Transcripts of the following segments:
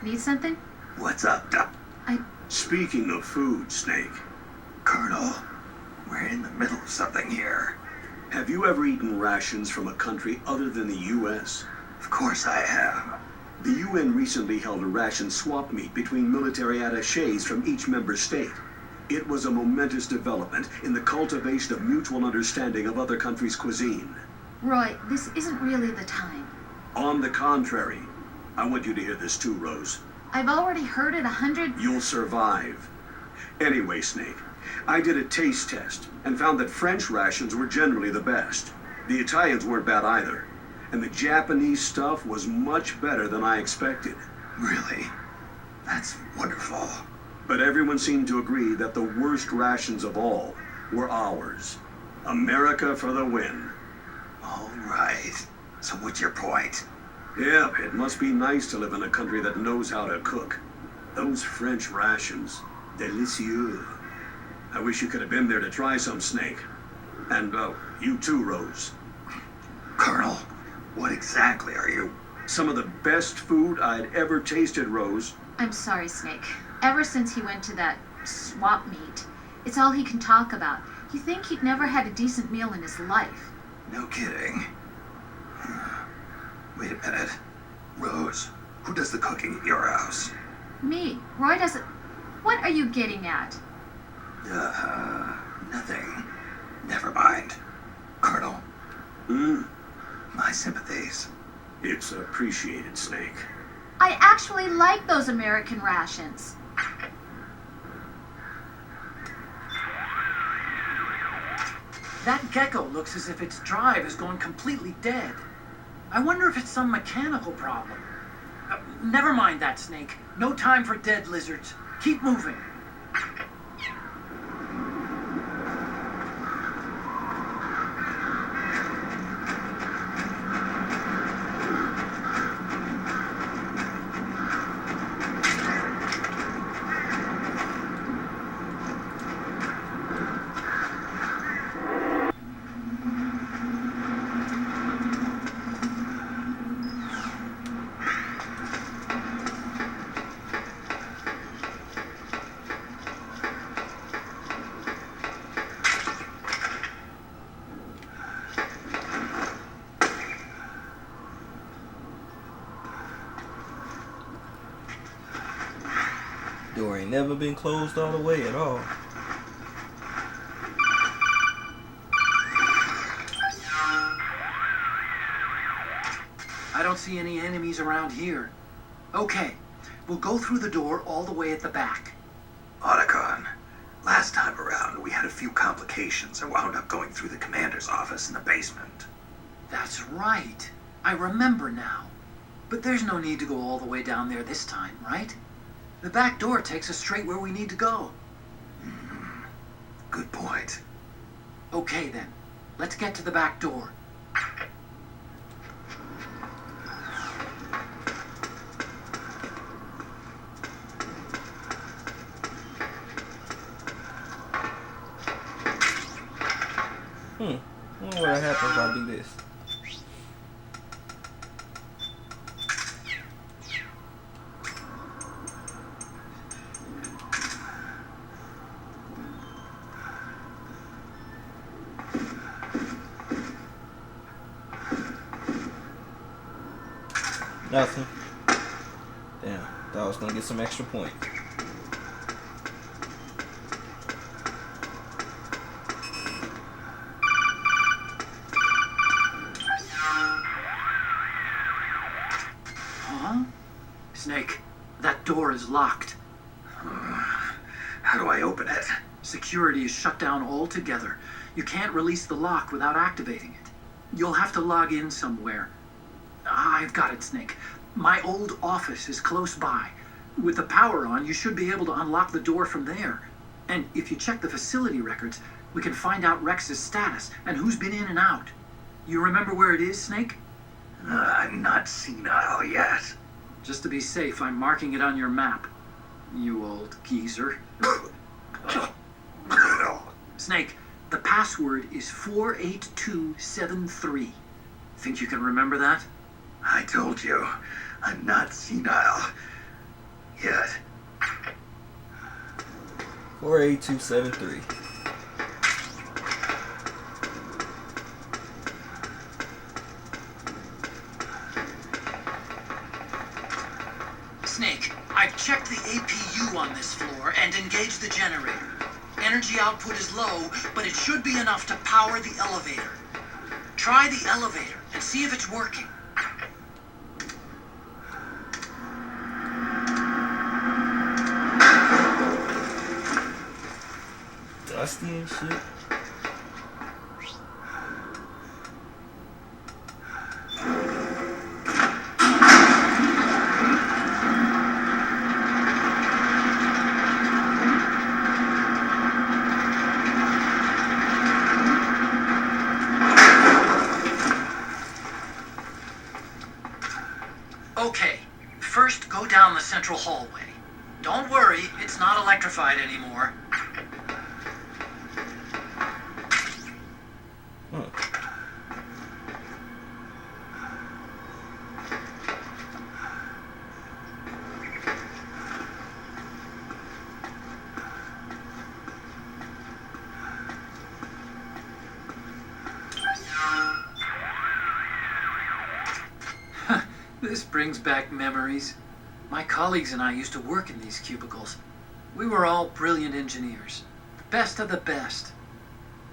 Need something? What's up, Doc? I... Speaking of food, Snake. Colonel, we're in the middle of something here. Have you ever eaten rations from a country other than the U.S.? Of course I have. The UN recently held a ration swap meet between military attachés from each member state. It was a momentous development in the cultivation of mutual understanding of other countries' cuisine. Roy, this isn't really the time. On the contrary, I want you to hear this too, Rose. I've already heard it 100... You'll survive. Anyway, Snake, I did a taste test and found that French rations were generally the best. The Italians weren't bad either. And the Japanese stuff was much better than I expected. Really? That's wonderful. But everyone seemed to agree that the worst rations of all were ours. America for the win. All right. So what's your point? Yep, it must be nice to live in a country that knows how to cook. Those French rations, délicieux. I wish you could have been there to try some, Snake. And, you too, Rose. Colonel, what exactly are you? Some of the best food I'd ever tasted, Rose. I'm sorry, Snake. Ever since he went to that swap meet, it's all he can talk about. You think he'd never had a decent meal in his life. No kidding. Wait a minute. Rose, who does the cooking at your house? Me. Roy doesn't... What are you getting at? Nothing. Never mind. Colonel. My sympathies. It's appreciated, Snake. I actually like those American rations. That gecko looks as if its drive is going completely dead. I wonder if it's some mechanical problem. Never mind that, Snake. No time for dead lizards. Keep moving. Door ain't never been closed all the way at all. I don't see any enemies around here. Okay, we'll go through the door all the way at the back. Otacon, last time around we had a few complications and wound up going through the commander's office in the basement. That's right. I remember now. But there's no need to go all the way down there this time, right? The back door takes us straight where we need to go. Good point. Okay then, let's get to the back door. I wonder what happens if I do this. Nothing. Damn, thought I was gonna get some extra point. Huh? Snake, that door is locked. How do I open it? Security is shut down altogether. You can't release the lock without activating it. You'll have to log in somewhere. I've got it, Snake. My old office is close by. With the power on, you should be able to unlock the door from there. And if you check the facility records, we can find out Rex's status and who's been in and out. You remember where it is, Snake? I'm not senile yet. Just to be safe, I'm marking it on your map. You old geezer. Snake, the password is 48273. Think you can remember that? I told you, I'm not senile. yet. 48273. Snake, I've checked the APU on this floor and engaged the generator. Energy output is low, but it should be enough to power the elevator. Try the elevator and see if it's working. Dusty and shit. Okay, first go down the central hallway. Don't worry, it's not electrified anymore. Huh. This brings back memories. My colleagues and I used to work in these cubicles. We were all brilliant engineers, the best of the best.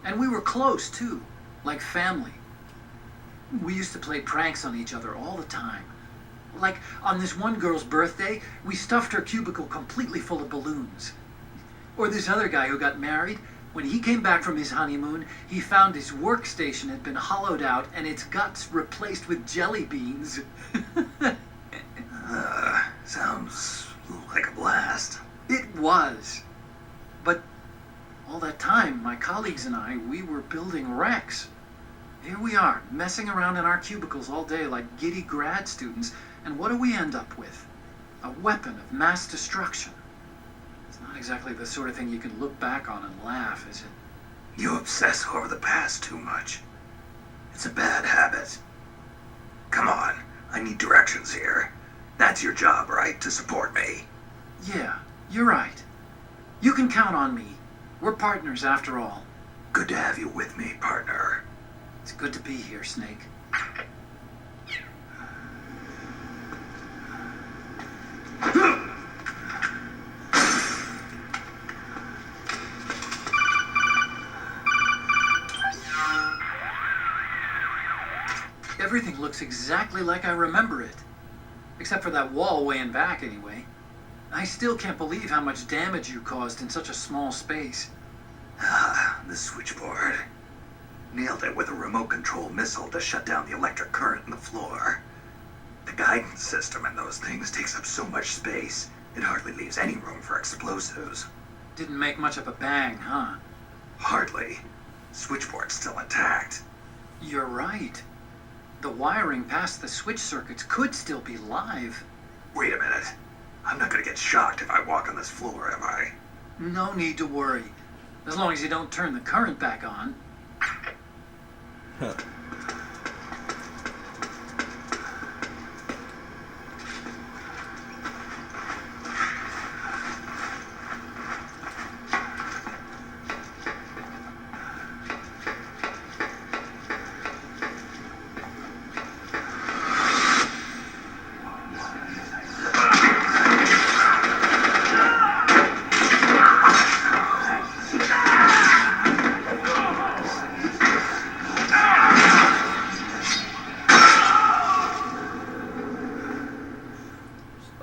And we were close, too, like family. We used to play pranks on each other all the time. Like, on this one girl's birthday, we stuffed her cubicle completely full of balloons. Or this other guy who got married, when he came back from his honeymoon, he found his workstation had been hollowed out and its guts replaced with jelly beans. Sounds like a blast. It was. But all that time, my colleagues and I, we were building wrecks. Here we are, messing around in our cubicles all day like giddy grad students, and what do we end up with? A weapon of mass destruction. It's not exactly the sort of thing you can look back on and laugh, is it? You obsess over the past too much. It's a bad habit. Come on, I need directions here. That's your job, right? To support me. Yeah, you're right. You can count on me. We're partners after all. Good to have you with me, partner. It's good to be here, Snake. Everything looks exactly like I remember it. Except for that wall way in back, anyway. I still can't believe how much damage you caused in such a small space. The switchboard. Nailed it with a remote control missile to shut down the electric current in the floor. The guidance system in those things takes up so much space, it hardly leaves any room for explosives. Didn't make much of a bang, huh? Hardly. Switchboard's still intact. You're right. The wiring past the switch circuits could still be live. Wait a minute. I'm not gonna get shocked if I walk on this floor, am I? No need to worry. As long as you don't turn the current back on. Huh.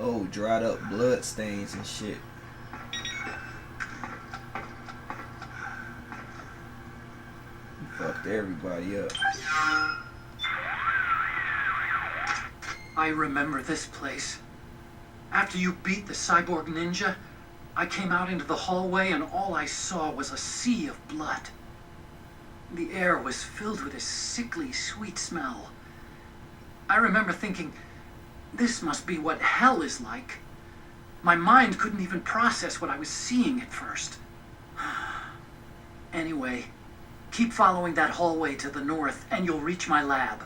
Oh, dried up blood stains and shit. You fucked everybody up. I remember this place. After you beat the cyborg ninja, I came out into the hallway and all I saw was a sea of blood. The air was filled with a sickly, sweet smell. I remember thinking, this must be what hell is like. My mind couldn't even process what I was seeing at first. Anyway, keep following that hallway to the north and you'll reach my lab.